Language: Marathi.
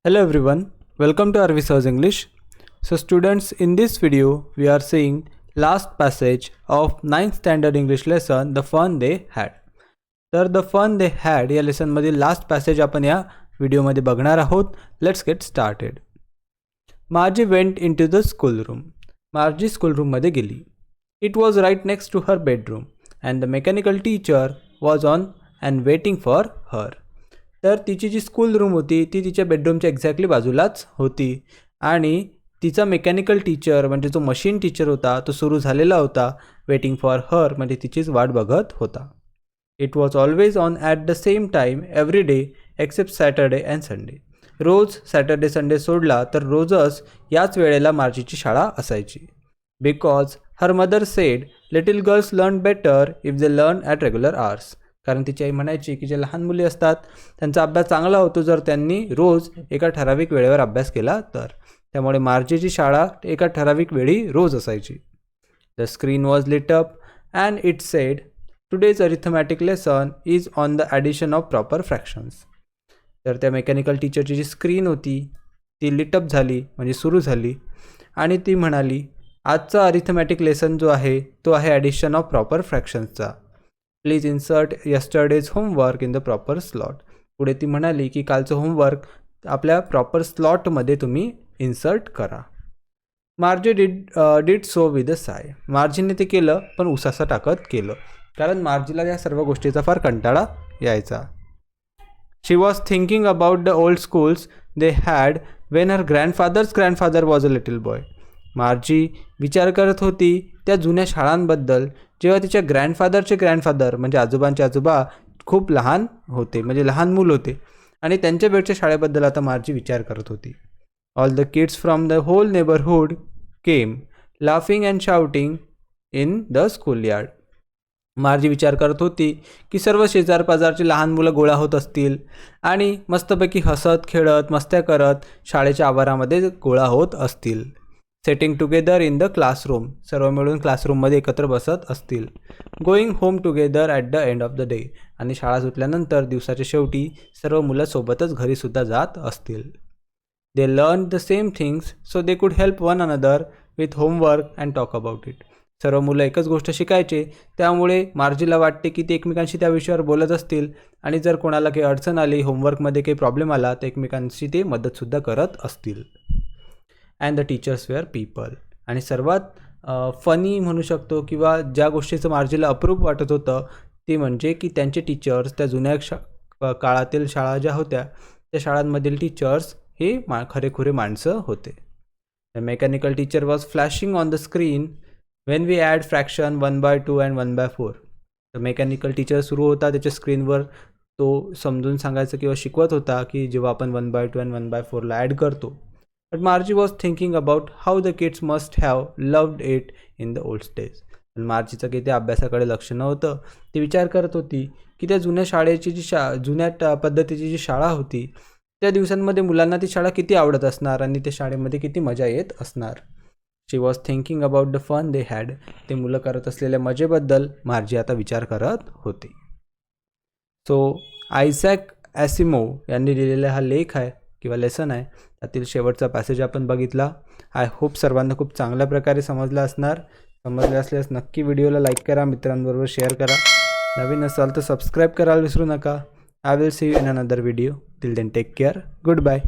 Hello everyone, welcome to Arvisa's English. So students, in this video we are seeing last passage of 9th standard English lesson, The Fun They Had. तर The Fun They Had या लेसन मधील लास्ट पॅसेज आपण या व्हिडिओमध्ये बघणार आहोत. Let's get started. Margie went into the school room. Margie school रूममध्ये गेली. It was right next to her bedroom and the mechanical teacher was on and waiting for her. तर तिची जी स्कूल रूम होती ती तिच्या बेडरूमच्या एक्झॅक्टली बाजूलाच होती आणि तिचा मेकॅनिकल टीचर म्हणजे जो मशीन टीचर होता तो सुरू झालेला होता. वेटिंग फॉर हर म्हणजे तिचीच वाट बघत होता. It was always on at the same time every day except Saturday and Sunday. रोज सॅटर्डे संडे सोडला तर रोजच याच वेळेला मार्जीची शाळा असायची. Because her mother said little girls learn better if they learn at regular hours. कारण तिची आई म्हणायची की जे लहान मुली असतात त्यांचा अभ्यास चांगला होतो जर त्यांनी रोज एका ठराविक वेळेवर अभ्यास केला तर. त्यामुळे मार्जीची शाळा एका ठराविक वेळी रोज असायची. The screen was lit up and it said today's arithmetic lesson is on the addition of proper fractions. तर त्या मेकॅनिकल टीचरची जी स्क्रीन होती ती लिटअप झाली म्हणजे सुरू झाली आणि ती म्हणाली आजचा अरिथमॅटिक लेसन जो आहे तो आहे ॲडिशन ऑफ प्रॉपर फ्रॅक्शन्सचा. Please insert yesterday's homework in the proper slot. पुढे ती म्हणाली की कालचं होमवर्क आपल्या प्रॉपर स्लॉटमध्ये तुम्ही इन्सर्ट करा. मार्जी डिड सो विथ अ साय. मार्जीने ते केलं पण उसासा टाकत केलं कारण मार्जीला या सर्व गोष्टीचा फार कंटाळा यायचा. She was thinking about the old schools they had when her grandfather was a little boy. Margie विचार करत होती त्या जुन्या शाळांबद्दल जेव्हा तिच्या ग्रँडफादर म्हणजे आजोबांचे आजोबा खूप लहान होते म्हणजे लहान मूल होते आणि त्यांच्या वेळच्या शाळेबद्दल आता मार्जी विचार करत होती. All the kids from the whole neighbourhood came laughing and shouting in the school yard. Margie विचार करत होती की सर्व शेजारपाजारची लहान मुलं गोळा होत असतील आणि मस्तपैकी हसत खेळत मस्त्या करत शाळेच्या आवारामध्ये गोळा होत असतील. Setting together in the classroom. सर्व मिळून क्लासरूममध्ये एकत्र बसत असतील. Going home together at the end of the day. आणि शाळा सुटल्यानंतर दिवसाच्या शेवटी सर्व मुलं सोबतच घरीसुद्धा जात असतील. They learn the same things so they could help one another with homework and talk about it. सर्व मुलं एकच गोष्ट शिकायचे त्यामुळे मार्जीला वाटते की ते एकमेकांशी त्या विषयावर बोलत असतील आणि जर कोणाला काही अडचण आली होमवर्कमध्ये काही प्रॉब्लेम आला तर एकमेकांशी ते मदतसुद्धा करत असतील. And the teachers were people. आणि सर्वात फनी म्हणू शकतो किंवा ज्या गोष्टीचं मार्जीला अप्रूप वाटत होतं ती म्हणजे की त्यांचे टीचर्स त्या जुन्या काळातील शाळा ज्या होत्या त्या शाळांमधील टीचर्स हे खरेखुरे माणसं होते. The mechanical teacher was flashing on the screen when we add fraction 1/2 and 1/4. The mechanical teacher सुरू होता त्याच्या स्क्रीनवर तो समजून सांगायचं किंवा शिकवत होता की जेव्हा आपण 1/2 अँड 1/4ला ॲड करतो. But Margie was thinking about how the kids must have loved it in the old days. पण मार्जीचं काही त्या अभ्यासाकडे लक्ष नव्हतं. ती विचार करत होती की त्या जुन्या शाळेची जी जुन्या पद्धतीची जी शाळा होती त्या दिवसांमध्ये मुलांना ती शाळा किती आवडत असणार आणि त्या शाळेमध्ये किती मजा येत असणार. She was thinking about the fun they had. ते मुलं करत असलेल्या मजेबद्दल मार्जी आता विचार करत होती. सो आयझॅक ॲसिमोव यांनी लिहिलेला हा लेख आहे किंवा लेसन आहे. त्यातील शेवटचा पॅसेज आपण बघितला. आय होप सर्वांना खूप चांगल्या प्रकारे समजलं असणार. समजले असल्यास नक्की व्हिडिओला लाईक करा, मित्रांबरोबर शेअर करा. नवीन असाल तर सबस्क्राईब करायला विसरू नका. I will see you in another video. Till then take care. Good bye.